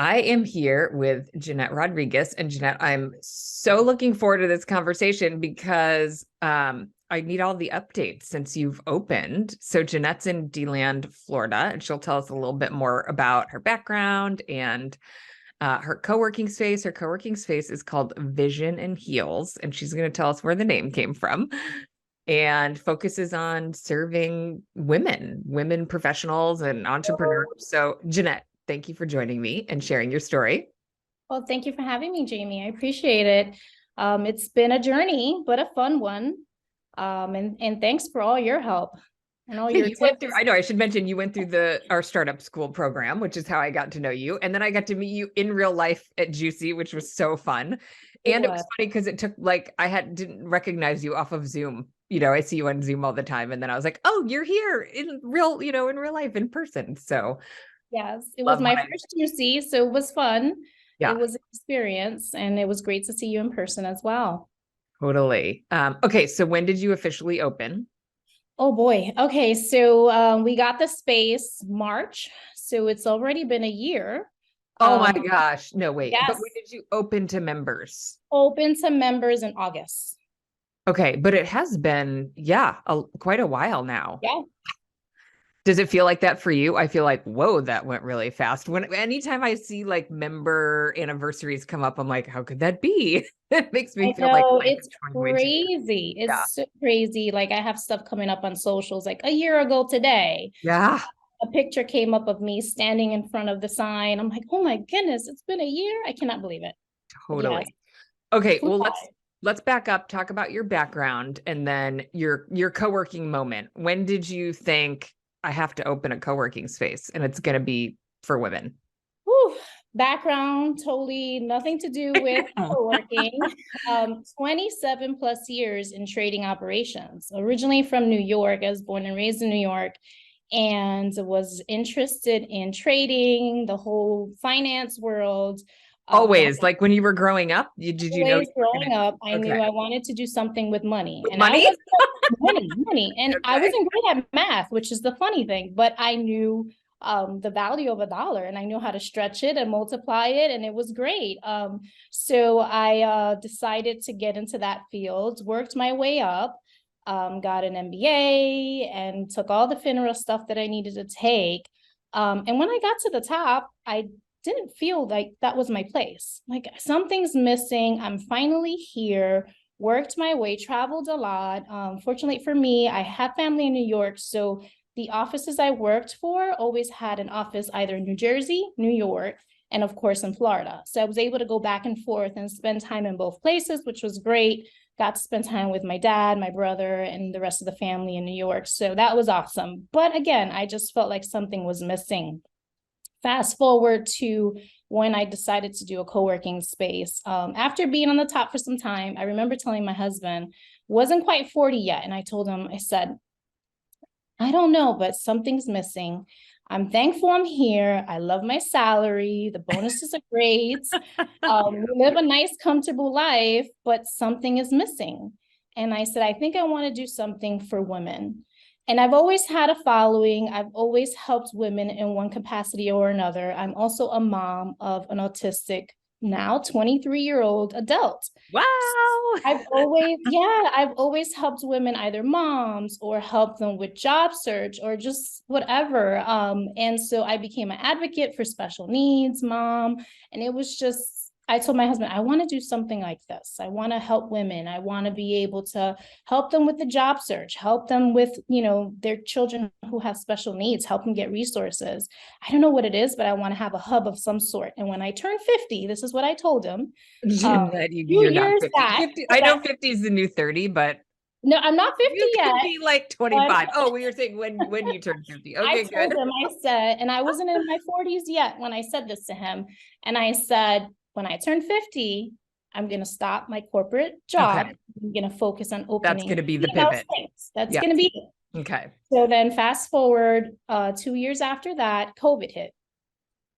I am here with Jeanette Rodriguez. And Jeanette, I'm so looking forward to this conversation because I need all the updates since you've opened. So Jeanette's in DeLand, Florida, and she'll tell us a little bit more about her background and her co-working space. Her co-working space is called Vision and Heels, and she's going to tell us where the name came from and focuses on serving women professionals and entrepreneurs. So Jeanette, thank you for joining me and sharing your story. Well, thank you for having me, Jamie. I appreciate it. It's been a journey, but a fun one. And thanks for all your help and all your You went through, tips. I know I should mention you went through our startup school program, which is how I got to know you. And then I got to meet you in real life at Juicy, which was so fun. It And it was was. funny because it took didn't recognize you off of Zoom. I see you on Zoom all the time. And then I was like, oh, you're here in real life in person. So Yes, it was love my when I, first UC, so it was fun. It yeah, was an experience, and it was great to see you in person as well. totally. Okay. So when did you officially open? Oh boy. Okay, so we got the space March, so it's already been a year. Oh my Um, gosh. No, wait. But yes, when did you open to members? open to members in August. Okay. But it has been, yeah, quite a while now. Yeah. Does it feel like that for you? I feel like, whoa, that went really fast. Anytime I see like member anniversaries come up, I'm like, how could that be? It makes me I feel like know life it's is going way too fast. crazy. Yeah. It's so crazy. Like I have stuff coming up on socials like a year ago today. Yeah, A picture came up of me standing in front of the sign. I'm like, oh my goodness, it's been a year. I cannot believe it. But yes, totally. Okay, flew well, by. let's back up, talk about your background and then your co-working moment. When did you think I have to open a co-working space and it's going to be for women? Whew. Background totally nothing to do with co-working. 27 plus years in trading operations. Originally from New York, I was born and raised in New York, and was interested in trading, the whole finance world. The Always, like when you were growing up, did you know always you were growing going up, I to? knew Okay. I wanted to do something with money. With And I money? was money. And I Okay. wasn't great at math, which is the funny thing, but I knew the value of a dollar and I knew how to stretch it and multiply it. And it was great. So I decided to get into that field, worked my way up, got an MBA and took all the FINRA stuff that I needed to take. And when I got to the top, I didn't feel like that was my place. Like something's missing. I'm finally here, worked my way, traveled a lot. Fortunately for me, I have family in New York. So the offices I worked for always had an office either in New Jersey, New York, and of course in Florida. So I was able to go back and forth and spend time in both places, which was great. Got to spend time with my dad, my brother, and the rest of the family in New York. So that was awesome. But again, I just felt like something was missing. Fast forward to when I decided to do a co-working space. After being on the top for some time, I remember telling my husband, wasn't quite 40 yet. And I told him, I said, I don't know, but something's missing. I'm thankful I'm here. I love my salary. The bonuses are great. We live a nice, comfortable life, but something is missing. And I said, I think I want to do something for women. And I've always had a following. I've always helped women in one capacity or another. I'm also a mom of an autistic, now 23-year-old adult. Wow. I've always helped women, either moms or help them with job search or just whatever. And so I became an advocate for special needs mom. And it was just, I told my husband, I want to do something like this. I want to help women. I want to be able to help them with the job search, help them with, their children who have special needs, help them get resources. I don't know what it is, but I want to have a hub of some sort. And when I turned 50, this is what I told him. A Jeanette, few you're not years 50. back, 50. I know 50 is the new 30, but no, I'm not 50 you yet, could be like but 25. Oh, we were saying when you turn 50. I Okay, told good. him, I said, and I wasn't in my 40s yet when I said this to him. And I said, when I turn 50, I'm going to stop my corporate job. Okay. I'm going to focus on That's opening going to be the female pivot. space. That's Yeah. going to be it. Okay. So then fast forward 2 years after that, COVID hit.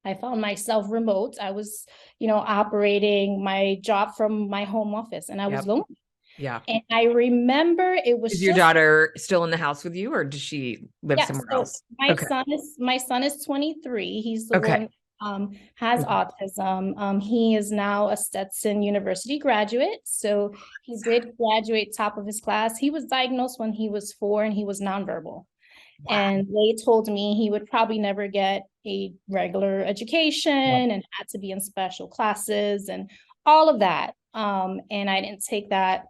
I found myself remote. I was, operating my job from my home office, and I was Yep. lonely. Yeah. And I remember it was Is your just, daughter still in the house with you or does she live yeah. somewhere So else? my Okay. son is 23. He's the Okay. one has Okay. autism. He is now a Stetson University graduate. So he did graduate top of his class. He was diagnosed when he was 4 and he was nonverbal. Wow. And they told me he would probably never get a regular education Yep. and had to be in special classes and all of that. And I didn't take that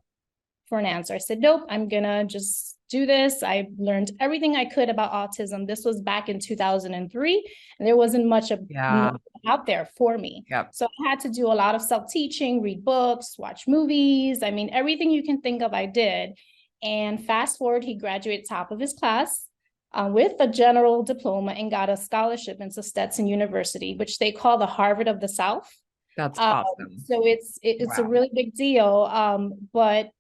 for an answer. I said, nope, I'm gonna just do this. I learned everything I could about autism. This was back in 2003, and there wasn't much Yeah. out there for me. Yep. So I had to do a lot of self-teaching, read books, watch movies. I mean, everything you can think of, I did. And fast forward, he graduated top of his class with a general diploma and got a scholarship into Stetson University, which they call the Harvard of the South. That's awesome. So it's a Wow. really big deal. But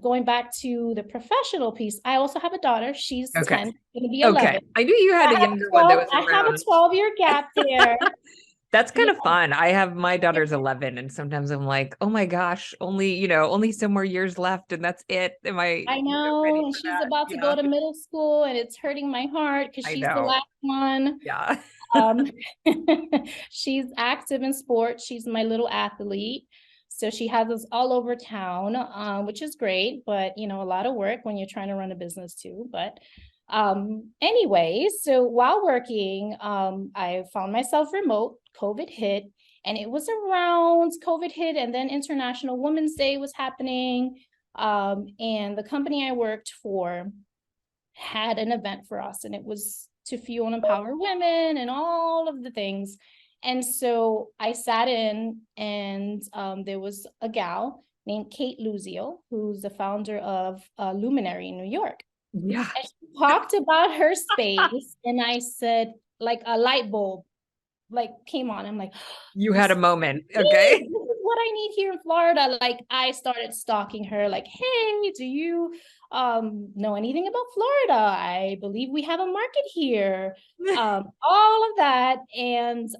going back to the professional piece, I also have a daughter. She's Okay. 10, going to be Okay. 11. I knew you had a younger one that was I have a around. 12-year gap there. That's kind Yeah, of fun. I have my daughter's 11, and sometimes I'm like, oh my gosh, only some more years left, and that's it. Am I I know. ready And for she's that? about to go Yeah, to middle school, and it's hurting my heart because I she's the know. last one. Yeah. Um, she's active in sports. She's my little athlete. So she has us all over town, which is great, but a lot of work when you're trying to run a business too. But anyway, so while working, I found myself remote. COVID hit, and it was around COVID hit, and then International Women's Day was happening. And the company I worked for had an event for us, and it was to fuel and empower women and all of the things. And so I sat in, and there was a gal named Kate Luzio, who's the founder of Luminary in New York. Yeah. And she talked about her space, and I said, like a light bulb, like came on. I'm like, You this had a is moment. this Okay. is what I need here in Florida. Like I started stalking her, like, hey, do you know anything about Florida? I believe we have a market here. All of that. And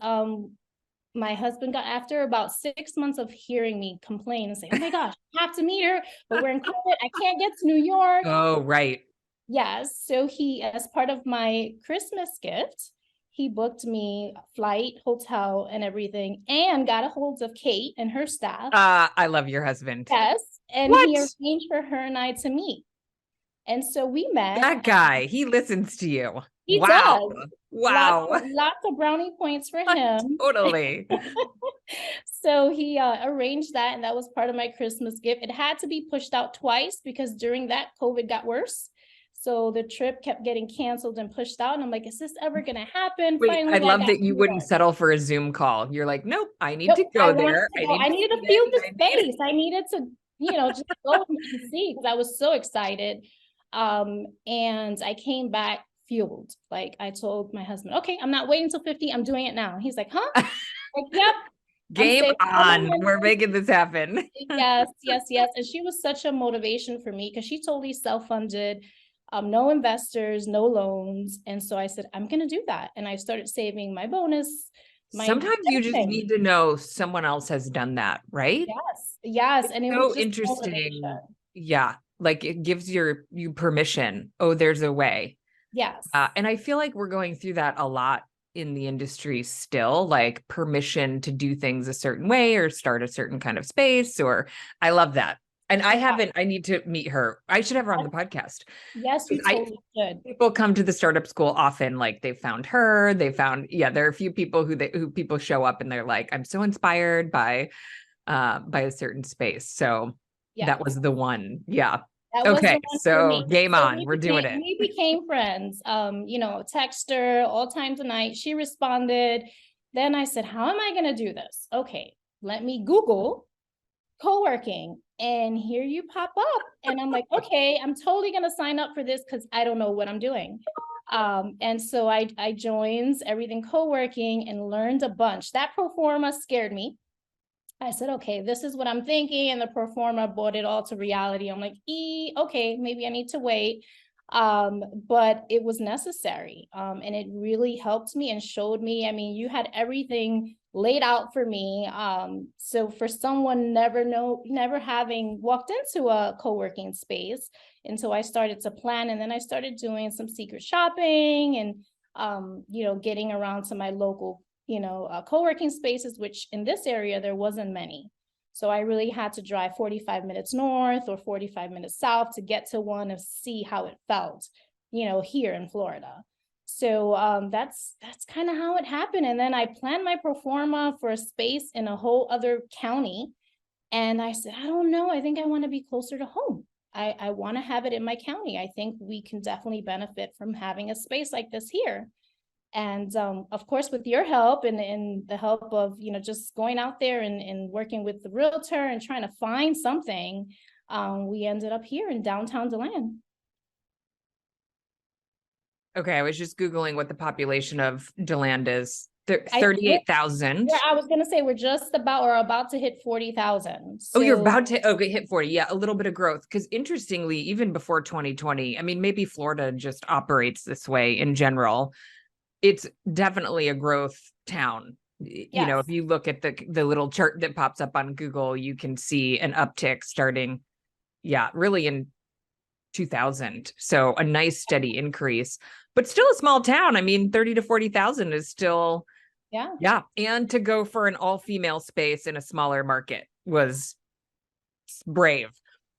my husband got, after about 6 months of hearing me complain and say, oh my gosh, I have to meet her, but we're in COVID. I can't get to New York. Oh, right. Yes. So he, as part of my Christmas gift, he booked me flight, hotel, and everything, and got a hold of Kate and her staff. I love your husband. Yes. And What? he arranged for her and I to meet. And so we met. That guy, he listens to you. He Wow. does. Wow. Lots of brownie points for him. Totally. So he arranged that, and that was part of my Christmas gift. It had to be pushed out twice because during that COVID got worse. So the trip kept getting canceled and pushed out. And I'm like, is this ever going to happen? Wait, I Finally, I love got that you New wouldn't York. settle for a Zoom call. You're like, nope, I need Nope, to I go wanted there. to I go. need I to needed see to feel it. the I need space. I needed to, just go and see, because I was so excited. And I came back fueled. Like I told my husband, okay, I'm not waiting until 50. I'm doing it now. He's like, huh? Like, yep. I'm Game saving all the on. We're money. making this happen. Yes, yes, yes. And she was such a motivation for me because she totally self-funded, no investors, no loans. And so I said, I'm going to do that. And I started saving my bonus, my Sometimes you just everything. need to know someone else has done that, right? Yes, yes. And it was So just interesting. motivation. Yeah. Like it gives you permission. Oh, there's a way. Yes. And I feel like we're going through that a lot in the industry still, like permission to do things a certain way or start a certain kind of space. Or I love that. And I need to meet her. I should have her on the podcast. Yes, you totally should. People come to the startup school often, like they found her, there are a few people who people show up and they're like, I'm so inspired by a certain space. So that was Yes. the one. Yeah. That was Okay. the one for So me. game So on. We're doing it. we became friends. Text her all times of night. She responded. Then I said, how am I going to do this? Okay, let me Google co-working. And here you pop up. And I'm like, okay, I'm totally going to sign up for this because I don't know what I'm doing. And so I joined Everything Co-working and learned a bunch. That pro forma scared me. I said, okay, this is what I'm thinking. And the pro forma brought it all to reality. I'm like, okay, maybe I need to wait. But it was necessary. And it really helped me and showed me, I mean, you had everything laid out for me. So for someone never having walked into a co-working space. And so I started to plan, and then I started doing some secret shopping and, getting around to my local co-working spaces, which in this area, there wasn't many. So I really had to drive 45 minutes north or 45 minutes south to get to one and see how it felt, here in Florida. So that's kind of how it happened. And then I planned my pro forma for a space in a whole other county. And I said, I don't know, I think I want to be closer to home. I want to have it in my county. I think we can definitely benefit from having a space like this here. And of course, with your help and the help of, just going out there and working with the realtor and trying to find something, we ended up here in downtown DeLand. Okay, I was just Googling what the population of DeLand is. 38,000. Yeah, I was gonna say we're about to hit 40,000. Oh, you're about to hit 40. Yeah, a little bit of growth. Because interestingly, even before 2020, I mean, maybe Florida just operates this way in general. It's definitely a growth town. Yes. If you look at the little chart that pops up on Google, you can see an uptick starting, really in 2000. So a nice steady increase, but still a small town. I mean, 30 to 40,000 is still, yeah. And to go for an all-female space in a smaller market was brave.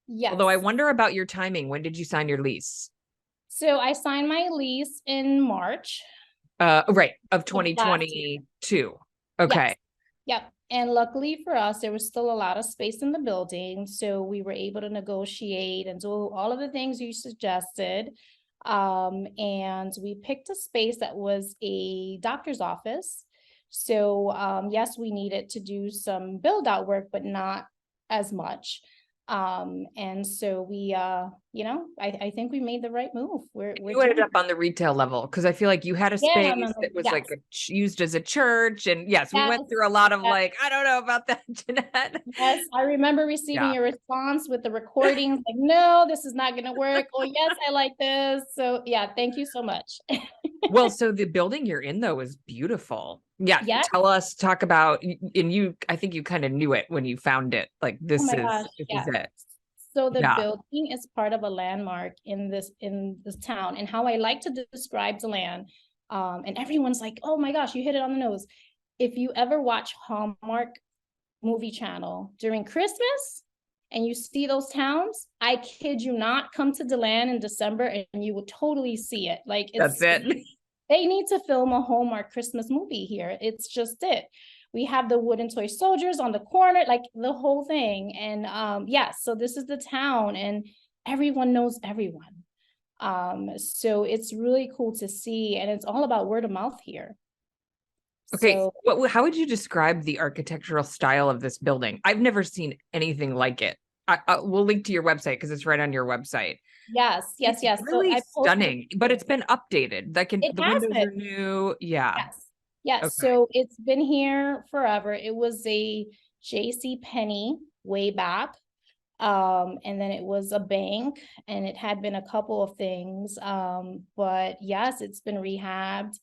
Yes. Although I wonder about your timing. When did you sign your lease? So I signed my lease in March. Right, of 2022. Okay. Yes. Yep. And luckily for us, there was still a lot of space in the building. So we were able to negotiate and do all of the things you suggested. And we picked a space that was a doctor's office. So yes, we needed to do some build out work, but not as much. And so we, I think we made the right move. You ended up on the retail level because I feel like you had a space that was like used as a church. And yes, we went through a lot of I don't know about that, Jeanette. Yes, I remember receiving your response with the recordings like, no, this is not going to work. Oh, yes, I like this. So yeah, thank you so much. Well, so the building you're in, though, is beautiful. Yeah. Talk about, and I think you kind of knew it when you found it. Like, this is it. So the building is part of a landmark in this town. And how I like to describe the land, and everyone's like, oh my gosh, you hit it on the nose. If you ever watch Hallmark movie channel during Christmas and you see those towns, I kid you not, come to DeLand in December and you would totally see it. Like, that's it. They need to film a Hallmark Christmas movie here. It's just it. We have the wooden toy soldiers on the corner, like the whole thing. And so this is the town and everyone knows everyone. So it's really cool to see. And it's all about word of mouth here. Okay, so, how would you describe the architectural style of this building? I've never seen anything like it. We'll link to your website because it's right on your website. Yes. Really stunning, but it's been updated. The windows are new. Yeah. Yes. Okay. So it's been here forever. It was a J.C. Penney way back. And then it was a bank and it had been a couple of things. But yes, it's been rehabbed.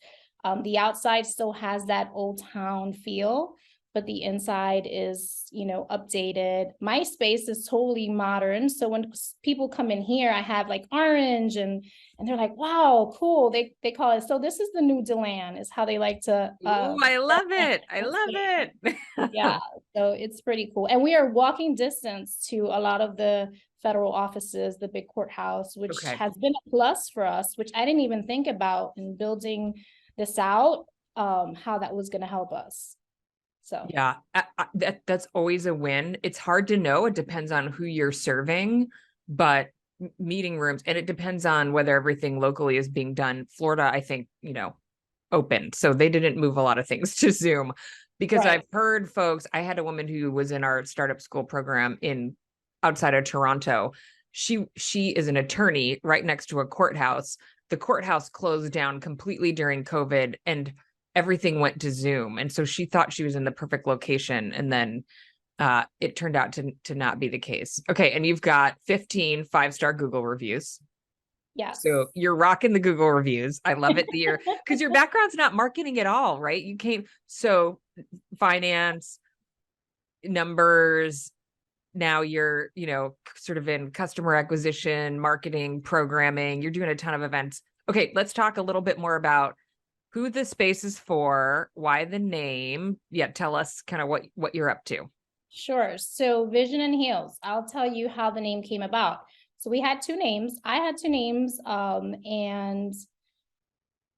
The outside still has that old town feel, but the inside is, updated. My space is totally modern. So when people come in here, I have like orange and they're like, wow, cool. They call it. So this is the new DeLand is how they like to. Ooh, I love it. I love it. Yeah. So it's pretty cool. And we are walking distance to a lot of the federal offices, the big courthouse, which has been a plus for us, which I didn't even think about in building this out, how that was going to help us. So yeah, that's always a win. It's hard to know. It depends on who you're serving, but meeting rooms, and it depends on whether everything locally is being done. Florida, I think, opened, so they didn't move a lot of things to Zoom because I've heard folks. I had a woman who was in our startup school program outside of Toronto. She is an attorney right next to a courthouse. The courthouse closed down completely during COVID and everything went to Zoom. And so she thought she was in the perfect location. And then it turned out to not be the case. Okay. And you've got 15 5-star Google reviews. Yes. So you're rocking the Google reviews. I love it because your background's not marketing at all, right? You came, so finance, numbers. Now you're, sort of in customer acquisition, marketing, programming. You're doing a ton of events. Okay, let's talk a little bit more about who the space is for, why the name. Yeah, tell us kind of what you're up to. Sure. So Vision and Heels, I'll tell you how the name came about. So we had two names. I had two names. And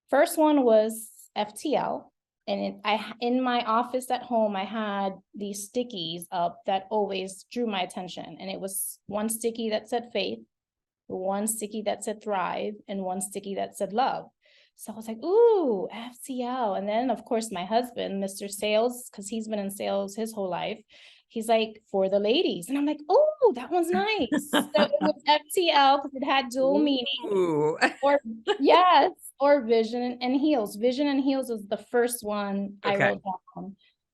first one was FTL. And in my office at home, I had these stickies up that always drew my attention. And it was one sticky that said faith, one sticky that said thrive, and one sticky that said love. So I was like, ooh, FTL. And then, of course, my husband, Mr. Sales, because he's been in sales his whole life, he's like, for the ladies. And I'm like, oh, that one's nice. So it was FTL because it had dual meaning. Ooh. Or yes, or Vision and Heels. Vision and Heels is the first one I Okay. wrote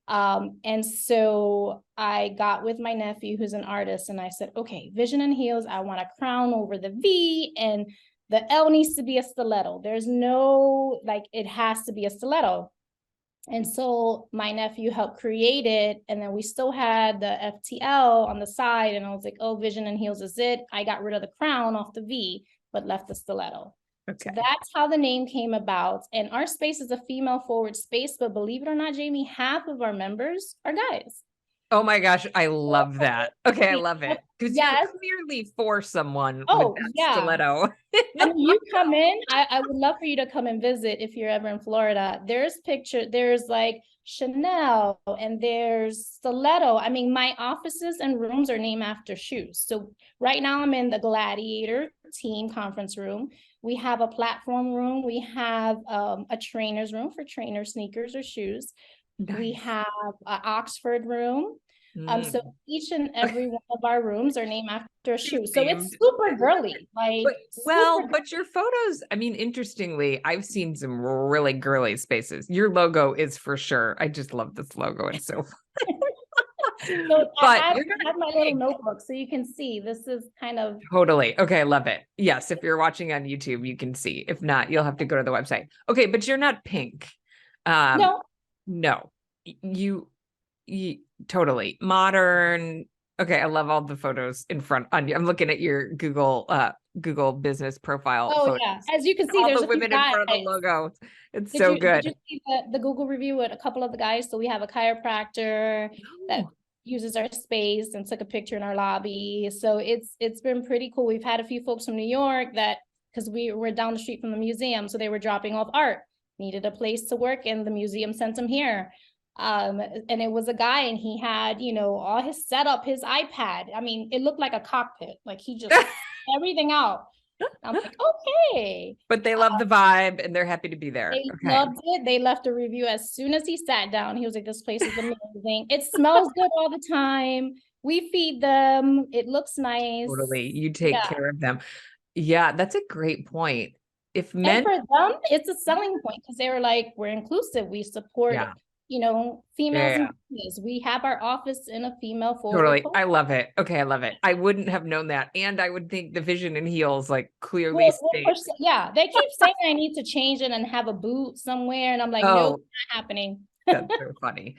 down. And so I got with my nephew, who's an artist, and I said, okay, Vision and Heels, I want a crown over the V, and the L needs to be a stiletto. There's no, like, it has to be a stiletto. And so my nephew helped create it. And then we still had the FTL on the side. And I was like, oh, Vision and Heels is it. I got rid of the crown off the V, but left the stiletto. Okay. So that's how the name came about. And our space is a female forward space, but believe it or not, Jamie, half of our members are guys. Oh my gosh, I love that. Okay, I love it. Because you're Yes. clearly for someone with Oh, that yeah. stiletto. I mean, you come in, I would love for you to come and visit if you're ever in Florida. There's like Chanel and there's Stiletto. I mean, my offices and rooms are named after shoes. So right now I'm in the Gladiator team conference room. We have a platform room. We have a trainer's room for trainer sneakers or shoes. We Nice. have an Oxford room. So each and every one of our rooms are named after a shoe. So it's super girly, like but your photos, I mean, interestingly, I've seen some really girly spaces. Your logo is for sure. I just love this logo. It's so fun. So But I you're have my little notebook so you can see this is kind of totally okay. I love it. Yes, if you're watching on YouTube, you can see. If not, you'll have to go to the website. Okay, but you're not pink. no. No, you totally modern. Okay, I love all the photos in front on you. I'm looking at your Google business profile Oh photos. yeah, as you can see, All there's the a few women in guys. front of the logo. It's so good. Did you see the Google review with a couple of the guys? So we have a chiropractor that uses our space and took a picture in our lobby. So it's been pretty cool. We've had a few folks from New York that, because we were down the street from the museum, so they were dropping off art, needed a place to work, and the museum sent them here. And it was a guy, and he had, all his setup, his iPad. I mean, it looked like a cockpit. Like he just everything out. I'm like, okay. But they love the vibe and they're happy to be there. They Okay. loved it. They left a review as soon as he sat down. He was like, this place is amazing. It smells good all the time. We feed them. It looks nice. Totally. You take care of them. Yeah, that's a great point. If men, and for them, it's a selling point because they were like, we're inclusive. We support, females and business. We have our office in a female forward. totally. I love it. Okay, I love it. I wouldn't have known that. And I would think the Vision and Heels like clearly states. Yeah, they keep saying I need to change it and have a boot somewhere. And I'm like, no, not happening. That's so funny.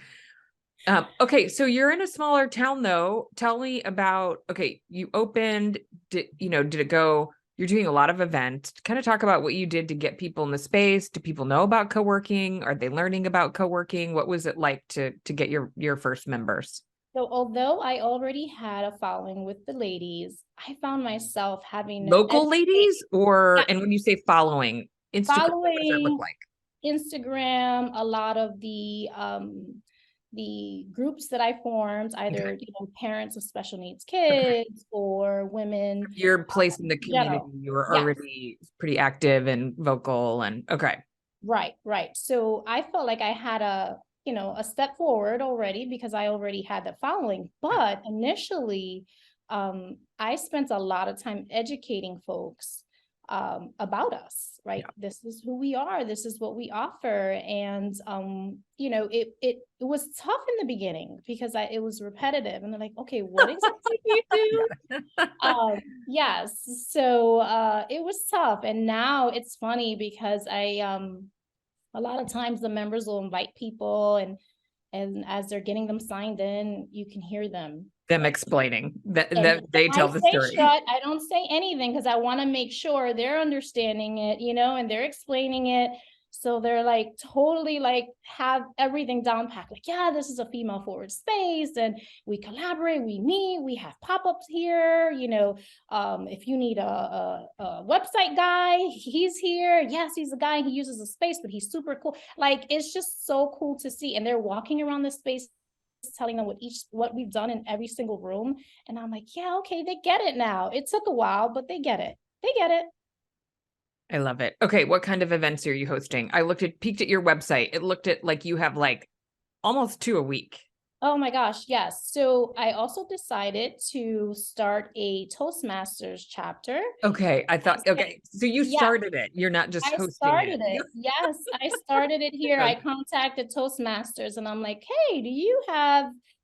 Okay, so you're in a smaller town though. Tell me about, okay, you opened, did it go, you're doing a lot of events. Kind of talk about what you did to get people in the space. Do people know about co-working? Are they learning about co-working? What was it like to get your first members? So although I already had a following with the ladies, I found myself having local ladies and when you say following, Instagram, what does that look like? Instagram, a lot of the groups that I formed, either parents of special needs kids or women. Your place in the community, you were already pretty active and vocal and okay. Right. So I felt like I had a step forward already because I already had the following. But initially, I spent a lot of time educating folks about us, right? Yeah. This is who we are. This is what we offer. And, it was tough in the beginning because it was repetitive and they're like, okay, what exactly do you do? Yes. So it was tough. And now it's funny because a lot of times the members will invite people and as they're getting them signed in, you can hear them explaining that they tell the story. I don't say anything because I want to make sure they're understanding it, and they're explaining it. So they're like totally like have everything down packed. Like, yeah, this is a female forward space, and we collaborate, we meet, we have pop-ups here. If you need a website guy, he's here. Yes, he's a guy, he uses a space, but he's super cool. Like, it's just so cool to see. And they're walking around the space telling them what we've done in every single room. And I'm like, yeah, okay, they get it now. It took a while, but they get it. They get it. I love it. Okay, what kind of events are you hosting? I peeked at your website. It looked at like you have like almost 2 a week. Oh my gosh, yes. So I also decided to start a Toastmasters chapter. Okay, okay, so you Yeah, started it. You're not just I hosting it. started it. Yes, I started it here. I contacted Toastmasters and I'm like, hey,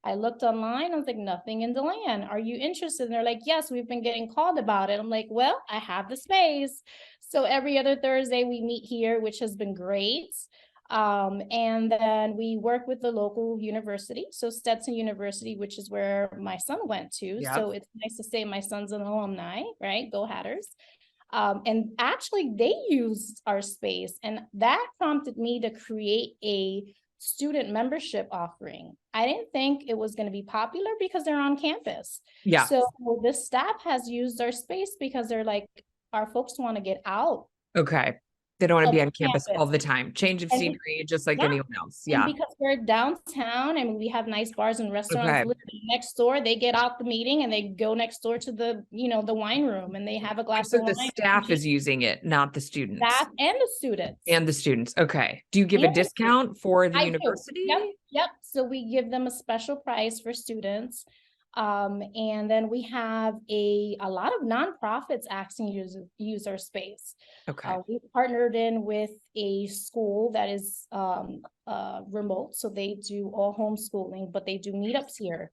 I looked online. I was like, nothing in DeLand. Are you interested? And they're like, yes, we've been getting called about it. I'm like, well, I have the space. So every other Thursday we meet here, which has been great. And then we work with the local university. So Stetson University, which is where my son went to. Yep. So it's nice to say my son's an alumni, right? Go Hatters. And actually they used our space, and that prompted me to create a student membership offering. I didn't think it was going to be popular because they're on campus. Yeah. So the staff has used our space because they're like, our folks want to get out. Okay. They don't want to be on campus campus. all the time. Change of scenery, just like anyone else. Yeah. And because we're downtown and we have nice bars and restaurants Okay. literally next door, they get out the meeting and they go next door to the wine room and they have a glass So of the wine. staff is using it, not the students. Staff and the students. And the students. Okay. Do you give a discount for the university? Yep. So we give them a special price for students. And then we have a lot of nonprofits asking use our space. Okay. We partnered in with a school that is remote, so they do all homeschooling, but they do meetups here.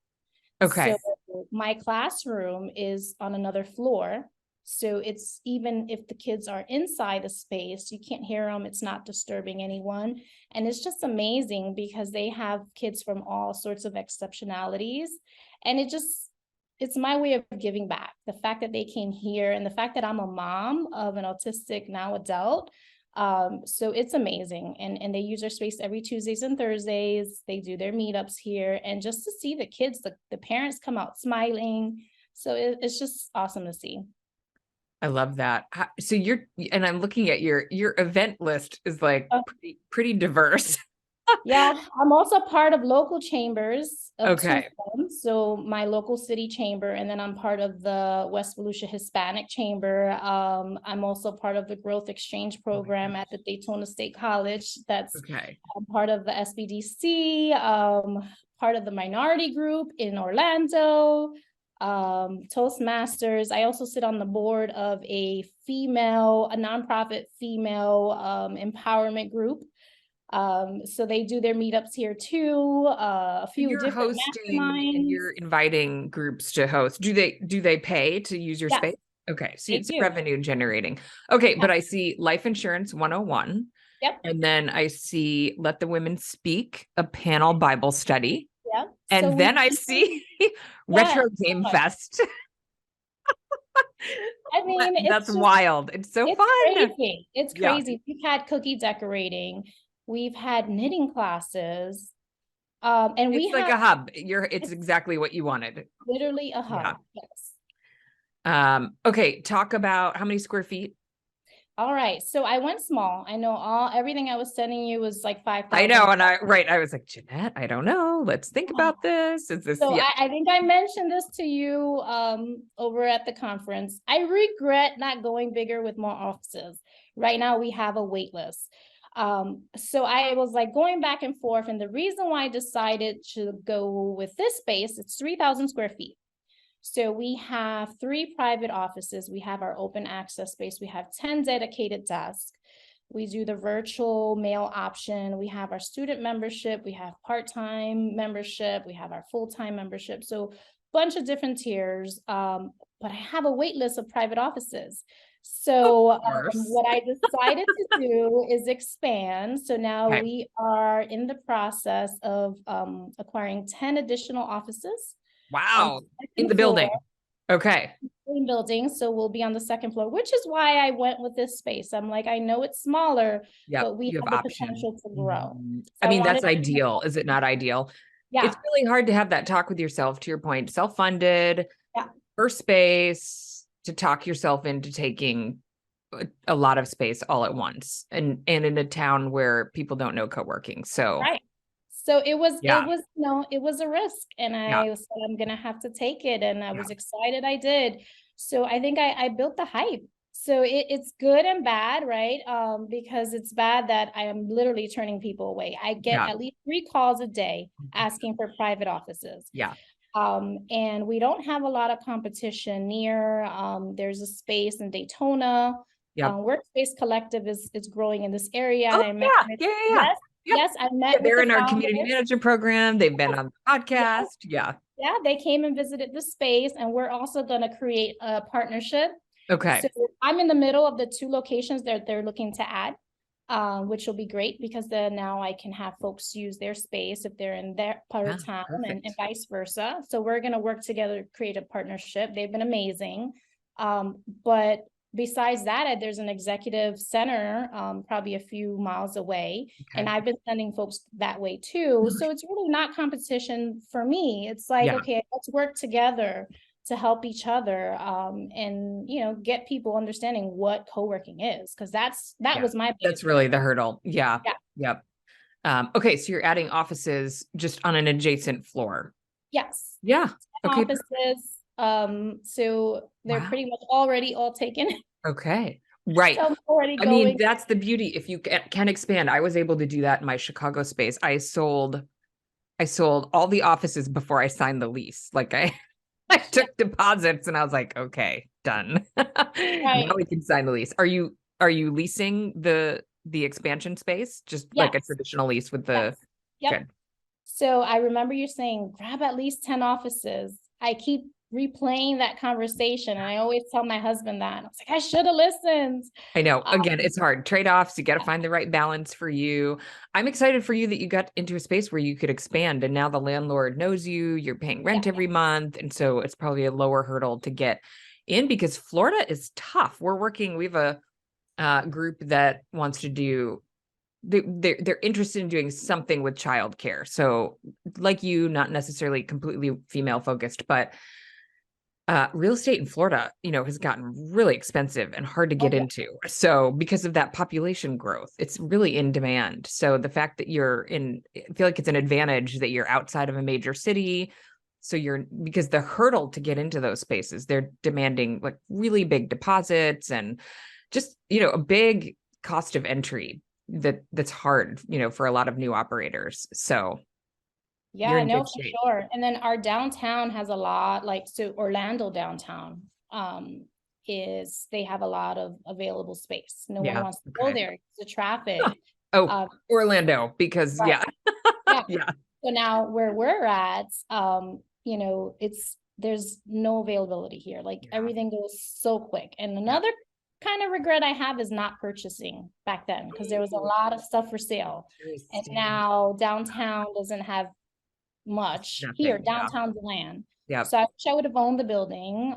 Okay. So my classroom is on another floor. So it's, even if the kids are inside the space, you can't hear them. It's not disturbing anyone. And it's just amazing because they have kids from all sorts of exceptionalities. And it's my way of giving back. The fact that they came here and the fact that I'm a mom of an autistic now adult. So it's amazing. And they use our space every Tuesdays and Thursdays. They do their meetups here. And just to see the kids, the parents come out smiling. So it's just awesome to see. I love that. So and I'm looking at your event list is like pretty diverse. Yeah, I'm also part of local chambers of Okay. So my local city chamber, and then I'm part of the West Volusia Hispanic Chamber. I'm also part of the Growth Exchange Program at the Daytona State College. I'm part of the SBDC, part of the minority group in Orlando, Toastmasters. I also sit on the board of a nonprofit female empowerment group. So they do their meetups here too. A few you're different hosting masterminds. and you're inviting groups to host. Do they pay to use your space? Okay, so it's revenue generating. Okay, but I see Life Insurance 101. Yep. And then I see Let the Women Speak, a panel Bible study. Yep. And then I see Retro Game Fest. I mean, that's wild. It's so fun. Crazy. It's crazy. We've had cookie decorating. We've had knitting classes. And it's like a hub. It's exactly what you wanted. Literally a hub. Yeah. Yes. Okay. Talk about how many square feet. All right. So I went small. I know everything I was sending you was like 5,000. I know. And I was like, Jeanette, I don't know. Let's think about this. Is this? So I think I mentioned this to you over at the conference. I regret not going bigger with more offices. Right now we have a wait list. So I was like going back and forth. And the reason why I decided to go with this space, it's 3,000 square feet. So we have 3 private offices. We have our open access space. We have 10 dedicated desks. We do the virtual mail option. We have our student membership. We have part-time membership. We have our full-time membership. So a bunch of different tiers. But I have a wait list of private offices. So what I decided to do is expand. So now we are in the process of acquiring 10 additional offices. Wow. In the building. Okay. same building, so we'll be on the second floor, which is why I went with this space. I'm like, I know it's smaller, Yep. but we You have have the option. potential to grow. Mhm. I So I mean, that's wanted to, ideal. Is it not ideal? It's yeah, really hard to have that talk with yourself, to your point, self-funded, yeah, first space, to talk yourself into taking a lot of space all at once, and in a town where people don't know co-working. So right. So it yeah, was, it was a risk, and yeah, I said I'm gonna have to take it, and I yeah, was excited I did. So I think I built the hype. So it's good and bad, right? Because it's bad that I am literally turning people away. I get yeah, at least 3 calls a day asking for private offices. yeah, And we don't have a lot of competition near. There's a space in Daytona. yep. Workspace Collective is growing in this area, Oh and I met yeah, with, yeah, yeah, yeah. yes, Yep. yes, I Yeah, met with they're the in our community founders. manager program. They've been Yes, on the yes, podcast. Yeah. yeah, they came and visited the space, and we're also going to create a partnership. Okay. So I'm in the middle of the 2 locations that they're looking to add, which will be great because then now I can have folks use their space if they're in their part Yeah, of town, and perfect. vice versa. So we're going to work together to create a partnership. They've been amazing. But besides that, there's an executive center, probably a few miles away. And Okay. I've been sending folks that way too. So it's really not competition for me. It's like, Yeah. okay, let's work together to help each other, and get people understanding what co-working is, because that Yeah. was my That's biggest really concern. the hurdle. Yeah. Yeah. Yep. Okay. So you're adding offices just on an adjacent floor. Yes. Yeah. Okay. Offices. So they're Wow. pretty much already all taken. Okay. Right. So I'm already I mean, going. that's the beauty. If you can expand, I was able to do that in my Chicago space. I sold all the offices before I signed the lease. Like I Yeah. took deposits and I was like, okay, done. Now Right. we can sign the lease. Are you leasing the expansion space? Just like a Yes. traditional lease with Yes. the Yep. good. So I remember you saying, grab at least 10 offices. I keep replaying that conversation, and I always tell my husband that. I was like, I should have listened. I know. Again, Um, it's hard. Trade-offs, you got to find the right balance for you. I'm excited for you that you got into a space where you could expand and now the landlord knows you, you're paying yeah, rent every month. And so it's probably a lower hurdle to get in because Florida is tough. We have a group that wants to do they're interested in doing something with childcare. So like you, not necessarily completely female focused, but real estate in Florida, has gotten really expensive and hard to oh get yeah, into. So because of that population growth, it's really in demand. So the fact that I feel like it's an advantage that you're outside of a major city. So because the hurdle to get into those spaces, they're demanding like really big deposits and just, a big cost of entry that's hard, for a lot of new operators. So yeah, you're I in know good for shape. sure. And then our downtown has a lot, like, so Orlando downtown, is they have a lot of available space. No one Yeah. wants to go Okay. there because of traffic. Oh, Um, Orlando, because right. yeah. Yeah. Yeah. So now where we're at, there's no availability here. Like Yeah. everything goes so quick. And Yeah. another kind of regret I have is not purchasing back then, because there was a lot of stuff for sale. And Interesting. now downtown doesn't have much here, Nothing. Yeah. downtown's land. Yeah. So I wish I would have owned the building.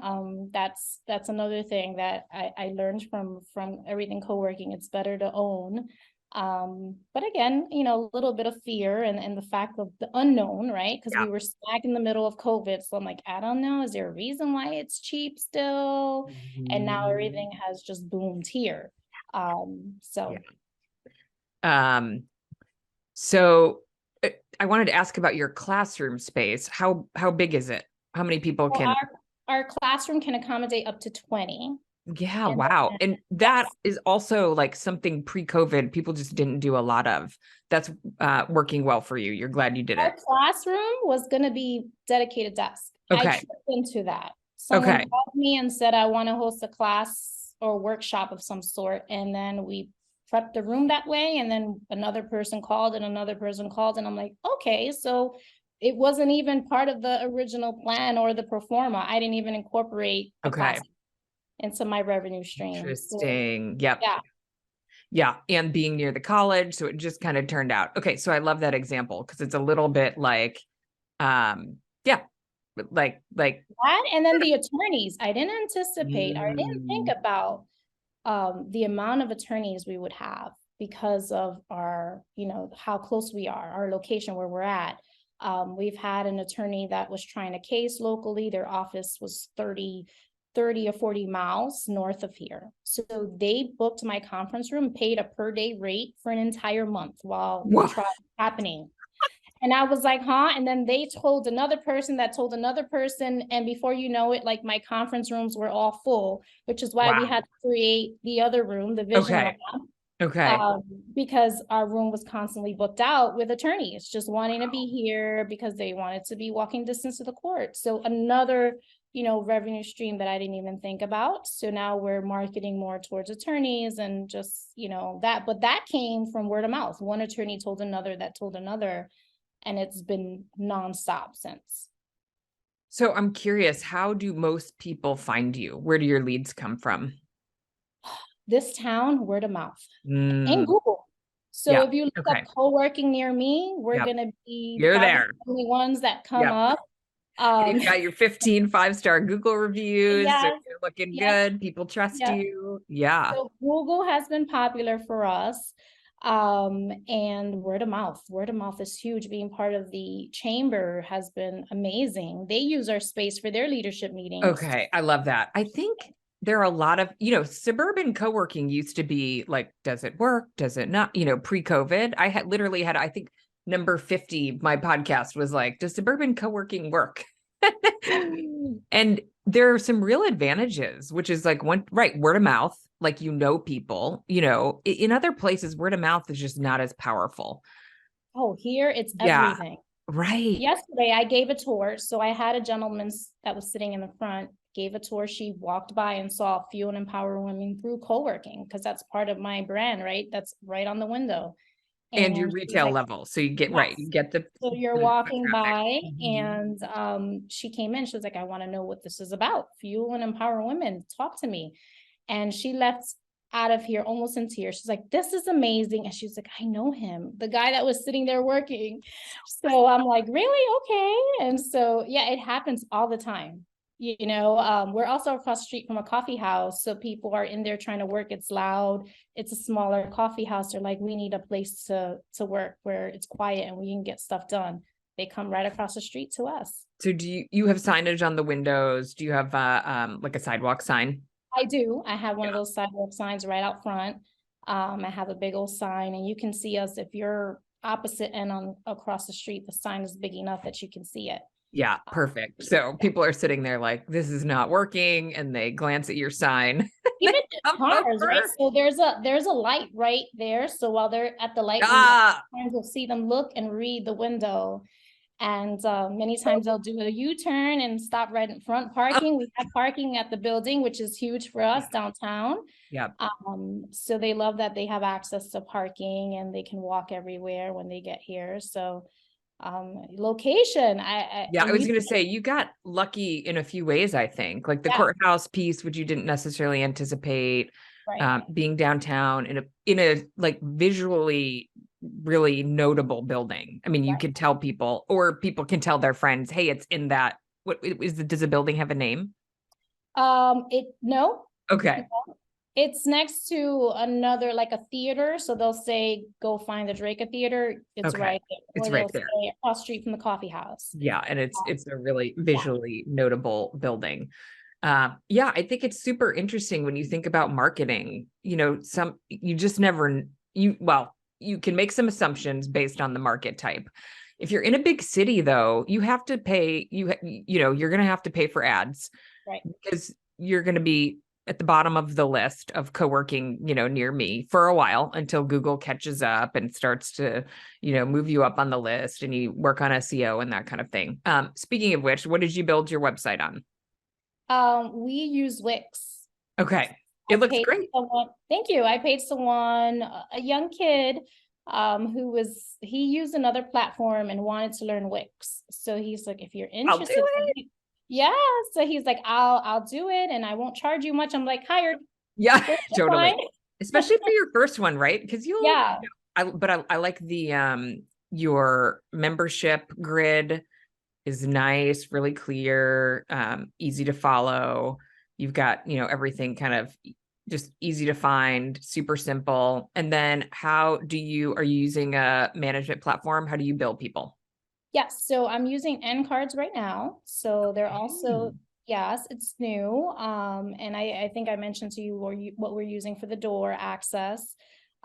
That's another thing that I learned from everything co-working. It's better to own. But again, a little bit of fear and the fact of the unknown, right? Because Yeah. we were smack in the middle of COVID. So I'm like, I don't know, is there a reason why it's cheap still? And now Mhm. everything has just boomed here. Yeah. So Um, so I wanted to ask about your classroom space. How big is it? How many people well, can? our classroom can accommodate up to 20. Yeah, And wow. then, And that yes, is also like something pre-COVID people just didn't do a lot of. That's working well for you. You're glad you did our it. classroom was going to be dedicated desk. I Okay. tripped into that. Someone Okay. called me and said, I want to host a class or workshop of some sort. And then we prepped the room that way. And then another person called and another person called. And I'm like, okay, so it wasn't even part of the original plan or the pro forma. I didn't even incorporate a Okay. class into my revenue stream. So Interesting. Yep. yeah, Yeah. And being near the college. So it just kind of turned out. Okay. So I love that example because it's a little bit like, yeah, Like, That, and then the attorneys, I didn't anticipate, I didn't think mm, about the amount of attorneys we would have because of our, how close we are, our location where we're at. We've had an attorney that was trying a case locally. Their office was 30 or 40 miles north of here. So they booked my conference room, paid a per day rate for an entire month while the wow. trial was happening. And I was like, huh? And then they told another person that told another person. And before you know it, like my conference rooms were all full, which is why we Wow. had to create the other room, the vision lab, Okay. Okay. because our room was constantly booked out with attorneys just wanting to be here because they wanted to be walking distance to the court. So another, revenue stream that I didn't even think about. So now we're marketing more towards attorneys and just, that, but that came from word of mouth. One attorney told another that told another, and it's been nonstop since. So I'm curious, how do most people find you? Where do your leads come from? This town, word of mouth and Mm, Google. So yeah. if you look Okay. up co-working near me, we're Yep. gonna be You're probably there. the only ones that come Yep. up. And Um, you've got your 15 5-star Google reviews. So yes, you're looking yes, good. People trust yes. you. Yeah. So Google has been popular for us. And word of mouth. Word of mouth is huge. Being part of the chamber has been amazing. They use our space for their leadership meetings. Okay. I love that. I think there are a lot of, suburban co-working used to be like, does it work? Does it not? Pre-COVID, I had literally had, I think number 50, my podcast was like, does suburban co-working work? And there are some real advantages, which is like word of mouth, like, people, in other places, word of mouth is just not as powerful. Oh, here it's Yeah. everything. Right. Yesterday I gave a tour. So I had a gentleman that was sitting in the front, gave a tour. She walked by and saw Fuel and Empower Women through co-working, because that's part of my brand, right? That's right on the window. And your And she's retail like, level. So you get, right. You yes. get So you're the foot walking traffic. by, Mhm. and she came in. She was like, I want to know what this is about. Fuel and Empower Women. Talk to me. And she left out of here almost in tears. She's like, this is amazing. And she's like, I know him, the guy that was sitting there working. So I'm like, really? Okay. And so, yeah, it happens all the time. We're also across the street from a coffee house. So people are in there trying to work. It's loud. It's a smaller coffee house. They're like, we need a place to work where it's quiet and we can get stuff done. They come right across the street to us. So do you have signage on the windows? Do you have like a sidewalk sign? I do. I have one of Yeah. those sidewalk signs right out front. I have a big old sign, and you can see us if you're opposite and on across the street. The sign is big enough that you can see it. Yeah, perfect. So Yeah. people are sitting there like, this is not working, and they glance at your sign. They Even come cars, right? over. So there's a light right there. So while they're at the light, when Ah, you'll see them look and read the window. And many times they'll do a U-turn and stop right in front parking. We have parking at the building, which is huge for us downtown. yeah. So they love that they have access to parking and they can walk everywhere when they get here. So location, Yeah, I and was you, going to say you got lucky in a few ways, I think. Like the yeah, courthouse piece, which you didn't necessarily anticipate, right, being downtown in a like visually really notable building. I mean, you right. could tell people, or people can tell their friends, hey, it's in that. Does the building have a name? No, Okay. it's next to another, like a theater. So they'll say, go find the Draca Theater. It's Okay. right there. It's Or right they'll there. say across the street from the coffee house. Yeah, and it's a really Yeah. visually notable building. Yeah, I think it's super interesting when you think about marketing. You just never you can make some assumptions based on the market type. If you're in a big city, though, you have to pay. You're going to have to pay for ads Right. because you're going to be at the bottom of the list of co-working, near me for a while until Google catches up and starts to, move you up on the list and you work on SEO and that kind of thing. Speaking of which, what did you build your website on? We use Wix. Okay. I It looks paid great. someone, thank you. I paid someone, a young kid, he used another platform and wanted to learn Wix. So he's like, if you're I'll do interested, it. yeah. So he's like, I'll do it and I won't charge you much. I'm like, hired. Yeah, Cool, totally. fine. Especially for your first one, right? Because Yeah. I like the your membership grid. is nice, really clear, easy to follow. You've got, everything kind of just easy to find, super simple. And then are you using a management platform? How do you bill people? Yes, so I'm using N cards right now. So they're also, Mm. yes, it's new. And I think I mentioned to you what we're using for the door access.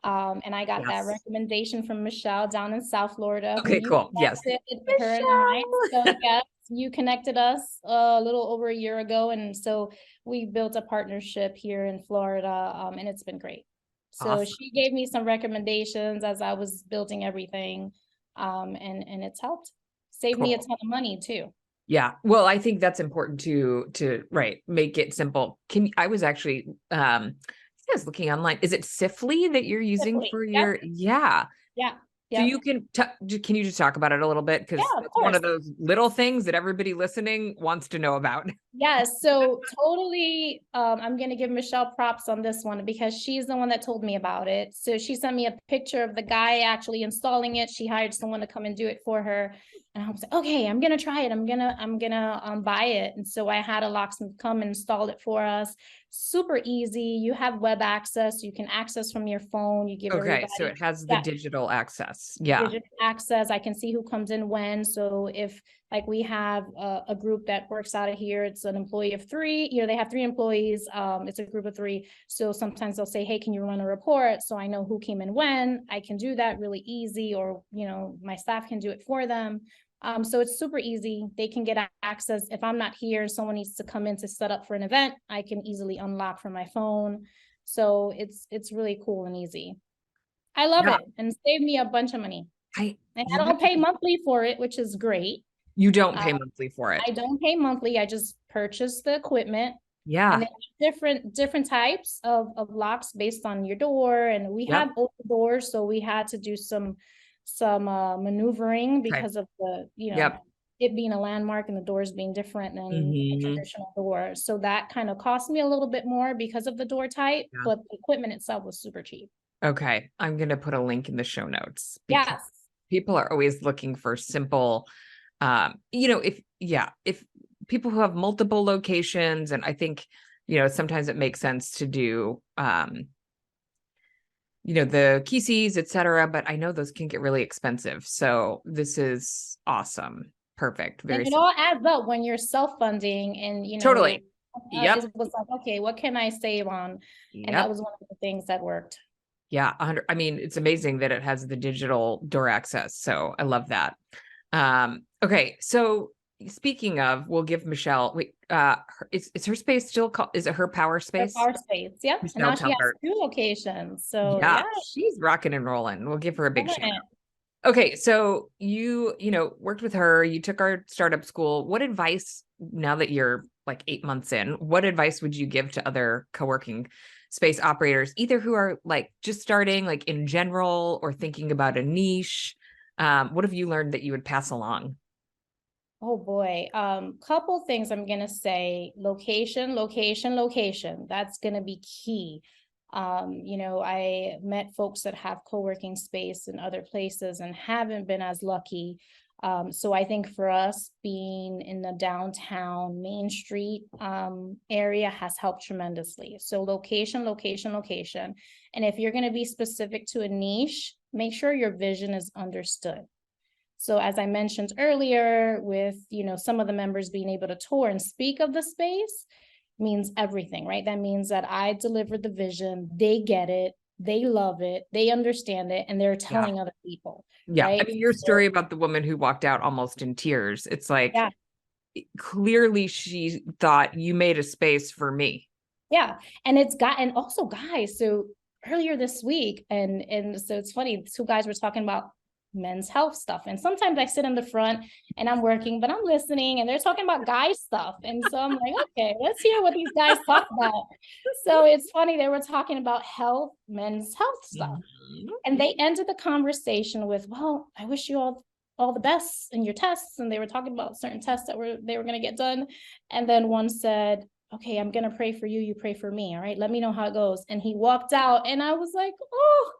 And I got that Yes. recommendation from Michelle down in South Florida, who Okay, you cool. Yes. connected, her and I. So Michelle. yes, you connected us a little over a year ago. And so we built a partnership here in Florida, and it's been great. So Awesome. she gave me some recommendations as I was building everything. And it's helped save me a Cool. ton of money too. Yeah. Well, I think that's important to right, make it simple. I was actually I was looking online. Is it Sifly that you're using Simply. for Yep. yeah. Yeah. So Yep. can you just talk about it a little bit? Because Yeah, of it's one course. of those little things that everybody listening wants to know about. Yes, so totally, I'm gonna give Michelle props on this one because she's the one that told me about it. So she sent me a picture of the guy actually installing it. She hired someone to come and do it for her. And I was like, okay, I'm gonna try it. I'm gonna buy it. And so I had a locksmith come and install it for us. Super easy. You have web access. You can access from your phone. You give Okay, so everybody, it has the yeah, digital access. Yeah. digital access. I can see who comes in when. So if like we have a group that works out of here, it's an employee of three, they have 3 employees. It's a group of 3. So sometimes they'll say, hey, can you run a report? So I know who came in when. I can do that really easy, or, my staff can do it for them. So it's super easy. They can get access. If I'm not here, someone needs to come in to set up for an event, I can easily unlock from my phone. So it's really cool and easy. I love Yeah. it and save me a bunch of money. I And you I know don't pay monthly for it, which is great. you don't Uh, pay monthly for it. I don't pay monthly. I just purchase the equipment, and Yeah. then different types of locks based on your door. And we Yep. have old doors, so we had to do some maneuvering Okay. because of the Yep. it being a landmark and the doors being different than a Hmm. traditional door. So that kind of cost me a little bit more because of the door type, Yeah. but the equipment itself was super cheap. Okay. I'm gonna put a link in the show notes because Yes. people are always looking for simple, if people who have multiple locations, and I think, sometimes it makes sense to do, the key et cetera, but I know those can get really expensive. So this is awesome. Perfect. And Very it simple. all adds up when you're self-funding and Totally. Yep. it was like, okay, what can I save on? And that Yep. was one of the things that worked. Yeah. 100. I mean, it's amazing that it has the digital door access. So I love that. Okay. So speaking of, we'll give Michelle, wait, is her space still called, is it her power Her space? power space. Yep. And Michelle, now she tell has her. 2 locations. So Yeah, yeah, she's rocking and rolling. We'll give her a big shout killing it. out. Okay, so worked with her, you took our startup school. What advice, now that you're like 8 months in, what advice would you give to other co-working space operators, either who are like just starting, like in general, or thinking about a niche? What have you learned that you would pass along? Oh boy. Couple things I'm gonna say. Location, location, location. That's gonna be key. I met folks that have co-working space in other places and haven't been as lucky. So I think for us, being in the downtown Main Street area has helped tremendously. So location, location, location. And if you're gonna be specific to a niche, make sure your vision is understood. So as I mentioned earlier, with some of the members being able to tour and speak of the space means everything, right? That means that I delivered the vision, they get it, they love it, they understand it, and they're Yeah. telling other people, Yeah. I right? mean, your So story about the woman who walked out almost in tears, it's like yeah, clearly she thought you made a space for me. yeah. And also guys, so earlier this week, and so it's funny, 2 guys were talking about men's health stuff. And sometimes I sit in the front and I'm working, but I'm listening and they're talking about guy stuff. And so I'm like, okay, let's hear what these guys talk about. So it's funny, they were talking about health, men's health stuff. Mhm. And they ended the conversation with, well, I wish you all the best in your tests. And they were talking about certain tests that they were going to get done. And then one said, okay, I'm going to pray for you. You pray for me. All right. Let me know how it goes. And he walked out and I was like, oh,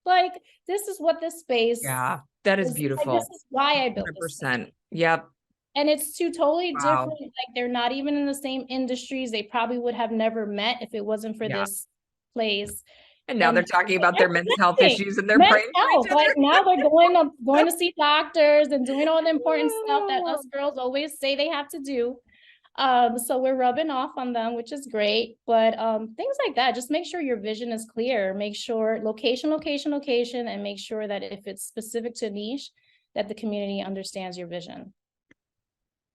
like, this is what this space Yeah, that is is like. This beautiful. is why I built this space. 100%. Yep. And it's two totally Wow. different, like they're not even in the same industries. They probably would have never met if it wasn't for Yeah. this place. And now they're And talking about they're their men's health connecting. issues and they're Men's praying for each health, like now they're going to see doctors and doing all the important stuff that other. us girls always say they have to do. So we're rubbing off on them, which is great. But things like that, just make sure your vision is clear. Make sure location, and make sure that if it's specific to a niche, that the community understands your vision.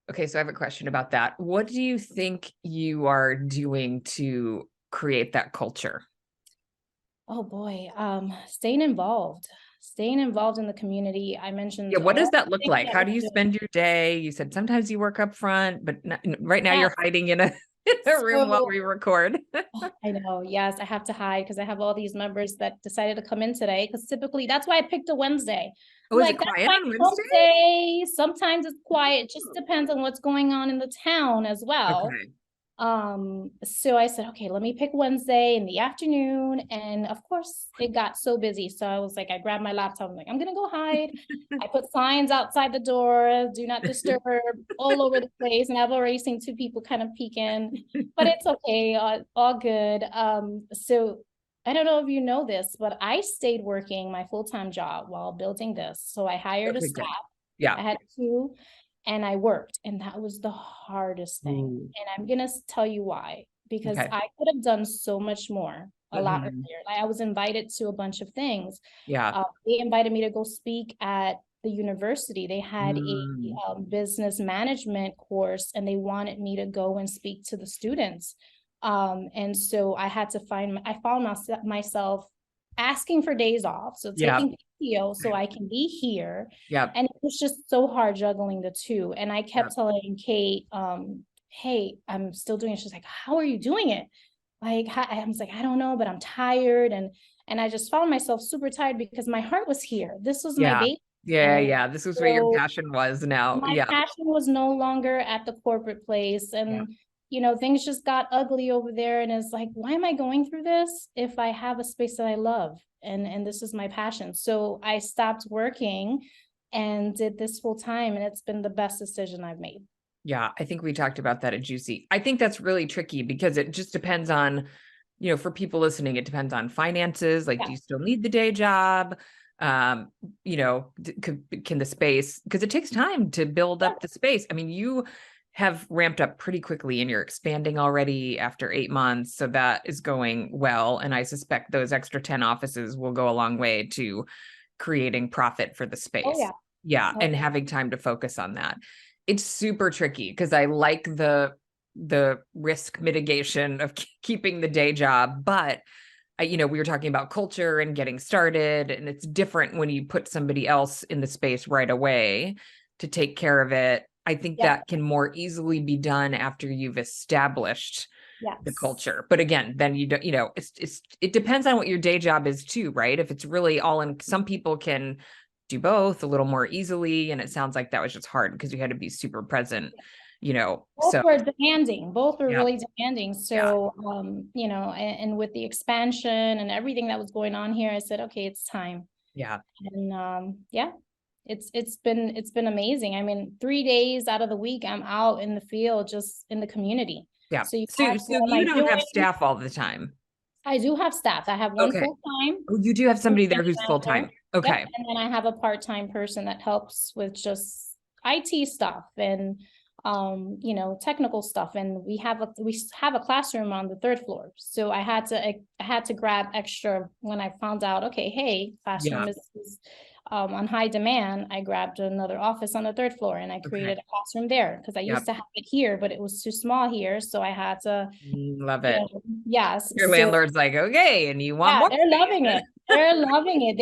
Okay, so I have a question about that. What do you think you are doing to create that culture? Oh boy, staying involved in the community. I Yeah, mentioned what does all that the look things like? that How do we're you doing. spend your day? You said sometimes you work up front, but right now Yes. you're hiding in a, in a room while So we record. I know, yes, I have to hide because I have all these members that decided to come in today. Because typically that's why I picked a Wednesday. Oh, is it Like that's quiet my on hump Wednesday? day. Sometimes it's quiet. It just depends on what's going on in the town as well. Okay. So I said, okay, let me pick Wednesday in the afternoon. And of course it got so busy. So I was like, I grabbed my laptop. I'm like, I'm gonna go hide. I put signs outside the door, do not disturb, all over the place. And I've already seen two people kind of peek in, but it's okay, all good. So I don't know if you know this, but I stayed working my full-time job while building this. So I hired a Okay, staff. good. Yeah. I had two, and I worked, and that was the hardest thing. Ooh, And I'm gonna tell you why, because okay. I could have done so much more a lot Mhm. earlier. Like I was invited to a bunch of things. Yeah. They invited me to go speak at the university. They had a Mm. business management course, and they wanted me to go and speak to the students. And so I found myself asking for days off, so Yeah. taking PTO so I can be here. Yeah. And it was just so hard juggling the two. And I Yeah. kept telling Kate, hey, I'm still doing it. She's like, how are you doing it? Like, I was like, I don't know, but I'm tired. And I just found myself super tired because my heart was here. This was my Yeah. baby. Yeah. And Yeah. This was where your so passion was now. my Yeah. passion was no longer at the corporate place. Yeah. And, things just got ugly over there. And it's like, why am I going through this if I have a space that I love? And this is my passion. So I stopped working and did this full time. And it's been the best decision I've made. Yeah, I think we talked about that at Juicy. I think that's really tricky because it just depends on, for people listening, it depends on finances. Like, do Yeah. you still need the day job? Can the space, because it takes time to build up the space. I mean, you have ramped up pretty quickly and you're expanding already after 8 months. So that is going well. And I suspect those extra 10 offices will go a long way to creating profit for the Oh, space. yeah. Yeah. Oh, And having time to focus on that. It's super tricky because I like the risk mitigation of keeping the day job, but we were talking about culture and getting started, and it's different when you put somebody else in the space right away to take care of it. I think yeah. that can more easily be done after you've established the Yes. culture. But again, then you don't, it depends on what your day job is too, right? If it's really all in, some people can do both a little more easily. And it sounds like that was just hard because you had to be super present, Both so were demanding. Both were yeah, really demanding. yeah, So, and with the expansion and everything that was going on here, I said, okay, it's time. yeah, And yeah, it's been amazing. I mean, 3 days out of the week, I'm out in the field, just in the community. yeah. So you So, ask, so what am you I don't have doing? staff all the time. I do have staff. I have one Okay. full time Oh, you do have somebody there who's full manager. time. Yep. Okay. And then I have a part-time person that helps with just IT stuff and technical stuff. And we have a classroom on the third floor. So I had to grab extra when I found out, okay, hey, Yeah. classroom is on high demand. I grabbed another office on the third floor and I Okay. created a classroom there because I used Yep. to have it here, but it was too small here. So I had to, Love it. yes. Your So landlord's like, okay, and you want yeah, more they're loving space. it. They're loving it.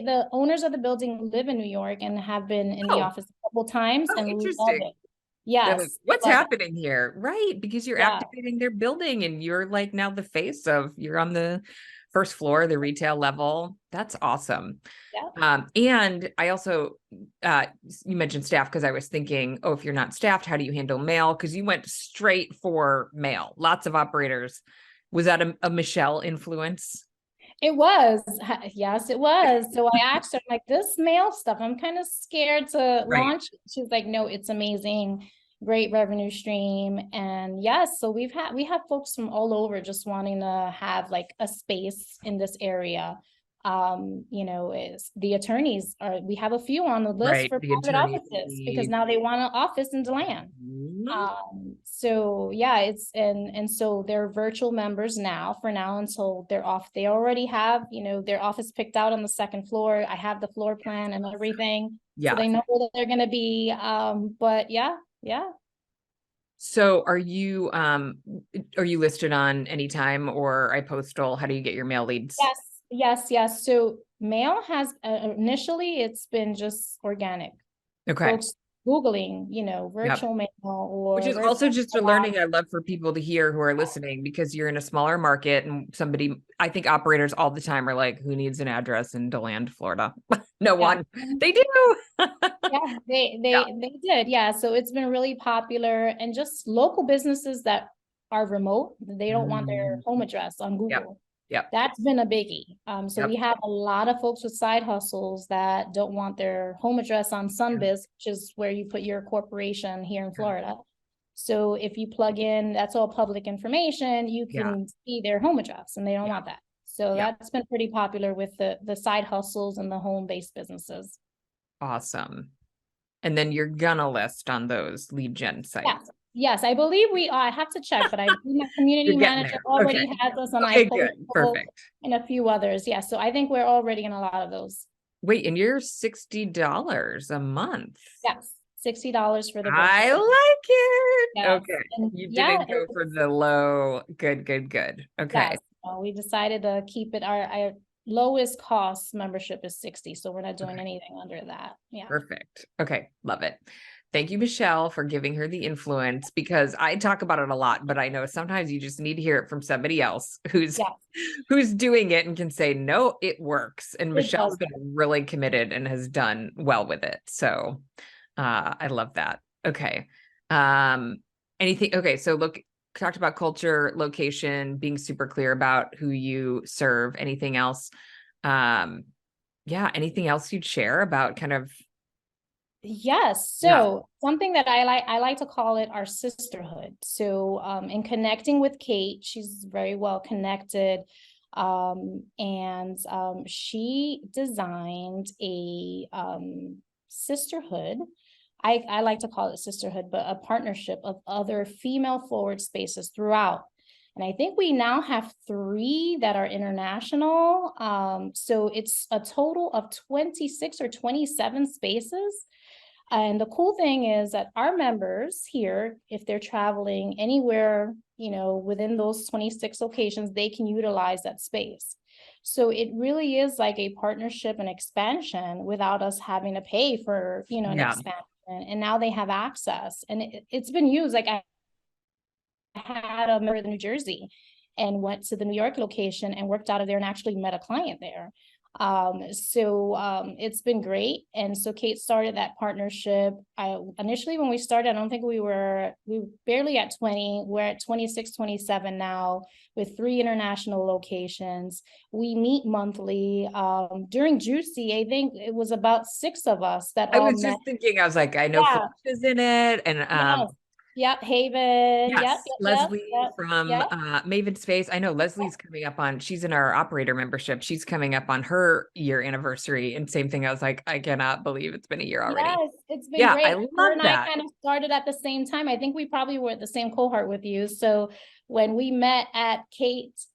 The owners of the building live in New York and have been in the Oh, office a couple times oh, and love interesting. it. They're like, Yes, what's love it. happening here? Right. Because you're Yeah, activating their building and you're like now the face of, you're on the first floor, the retail level. That's awesome. yeah. And I also, you mentioned staff because I was thinking, oh, if you're not staffed, how do you handle mail? Because you went straight for mail. Lots of operators. Was that a Michelle influence? It was. Yes, it was. So I asked her, I'm like, this mail stuff, I'm kind of scared to Right. launch. She's like, no, it's amazing, great revenue stream. And yes, so we have folks from all over just wanting to have like a space in this area. You know, is the attorneys are, we have a few on the list Right. for The private attorney offices because fees. now they want an office in DeLand. Mhm. So yeah, it's and so they're virtual members now for now until they're off. They already have, you know, their office picked out on the second floor. I have the floor plan and everything. So Yeah. they know where they're gonna be. But yeah, yeah. So are you listed on Anytime or iPostal? How do you get your mail leads? Yes, yes, yes. So mail has initially it's been just organic. Okay. Folks Googling, you know, Yep. virtual mail Which or is also virtual just a learning I love for people to hear who are listening, because you're in a smaller market and somebody, I think operators all the time are like, who needs an address in DeLand, Florida? No yeah. one. They do. Yeah, Yeah. they did. Yeah, so it's been really popular and just local businesses that are remote, they don't want their Mm. home address on Yep. Google. Yep. That's been a biggie. So Yep. we have a lot of folks with side hustles that don't want their home address on Yep. Sunbiz, which is where you put your corporation here in Yeah. Florida. So if you plug in, that's all public information, you Yeah. can see their home address and they don't Yeah. want that. So Yeah. that's been pretty popular with the side hustles and the home-based businesses. Awesome. And then you're gonna list on those lead gen sites. Yes, yes, I believe we are. I have to check, but I believe my You're community getting manager there. Okay. already has us on Okay, good. iPostal Perfect. and a few others. Yeah, so I think we're already in a lot of those. Wait, and you're $60 a month. Yes, $60 for the virtual. I like it. Yes, Okay. and You yeah, didn't go for the low. Good, good, good. Okay. yes, we decided to keep it, our lowest cost membership is 60, so we're not doing Okay. anything under that. Yeah. Perfect. Okay. Love it. Thank you, Michelle, for giving her the influence, because I talk about it a lot, but I know sometimes you just need to hear it from somebody else Yeah, who's doing it and can say, no, it works. And it Michelle's does. been really committed and has done well with it. So I love that. Okay. Um, anything, okay, so look, talked about culture, location, being super clear about who you serve. Anything else? Yeah, anything else you'd share about kind of, Yes. yeah, So something that I like to call it our sisterhood. So in connecting with Kate, she's very well connected. And she designed a sisterhood. I like to call it sisterhood, but a partnership of other female forward spaces throughout. And I think we now have 3 that are international. So it's a total of 26 or 27 spaces. And the cool thing is that our members here, if they're traveling anywhere, you know, within those 26 locations, they can utilize that space. So it really is like a partnership and expansion without us having to pay for, you know, an yeah, expansion. And now they have access. And it's been used. Like I had a member in New Jersey and went to the New York location and worked out of there and actually met a client there. It's been great. And so Kate started that partnership. I initially, when we started, I don't think we were barely at 20. We're at 26, 27 now with 3 international locations. We meet monthly. During Juicy, I think it was about 6 of us that I all was met. just thinking, I was like, I know Yeah. Felicia's in it, and Yes. Yep. Haven. Yep. yes, Yep. Yep. Leslie Yep. from Yep. Maven Space. I know Leslie's coming up on, she's in our operator membership. She's coming up on her year anniversary. And same thing, I was like, I cannot believe it's been a year already. Yes, it's been Yeah, great. I Her love and I that. kind of started at the same time. I think we probably were at the same cohort with you. So when we met at Kate's,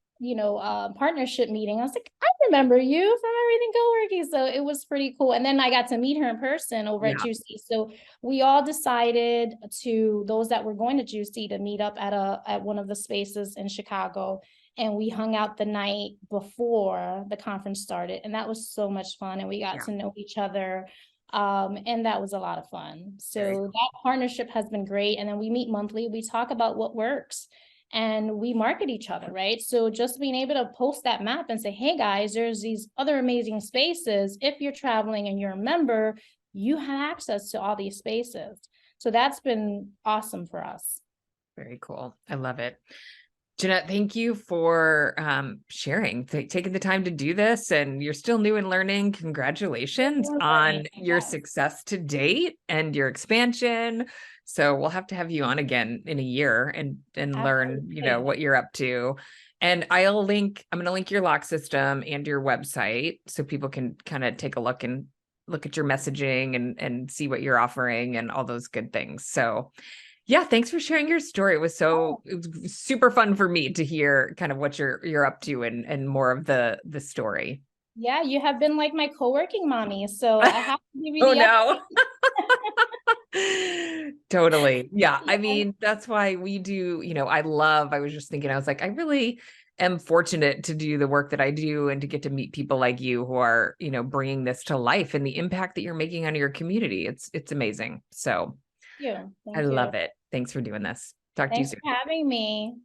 partnership meeting, I was like, I remember you from everything co-working. So it was pretty cool. And then I got to meet her in person over at Yeah, Juicy. So we all decided to, those that were going to Juicy, to meet up at one of the spaces in Chicago. And we hung out the night before the conference started. And that was so much fun. And we got yeah, to know each other. And that was a lot of fun. very So cool. that partnership has been great. And then we meet monthly, we talk about what works and we market each other, right? So just being able to post that map and say, hey guys, there's these other amazing spaces. If you're traveling and you're a member, you have access to all these spaces. So that's been awesome for us. Very cool. I love it. Jeanette, thank you for sharing, taking the time to do this. And you're still new and learning. Congratulations Everyone's on learning. your Yes. success to date and your expansion. So we'll have to have you on again in a year and learn, Absolutely. what you're up to. And I'm going to link your lock system and your website so people can kind of take a look and look at your messaging and see what you're offering and all those good things. So yeah, thanks for sharing your story. Oh, It was super fun for me to hear kind of what you're up to and more of the story. yeah, you have been like my co-working mommy, so I have to give you Oh the no. update. Totally. Yeah. I Yeah, mean, that's why we do, I was just thinking, I was like, I really am fortunate to do the work that I do and to get to meet people like you who are, bringing this to life and the impact that you're making on your community. It's amazing. So thank you. I Thank you. love it. Thanks for doing this. Talk to you Thanks soon. for having me.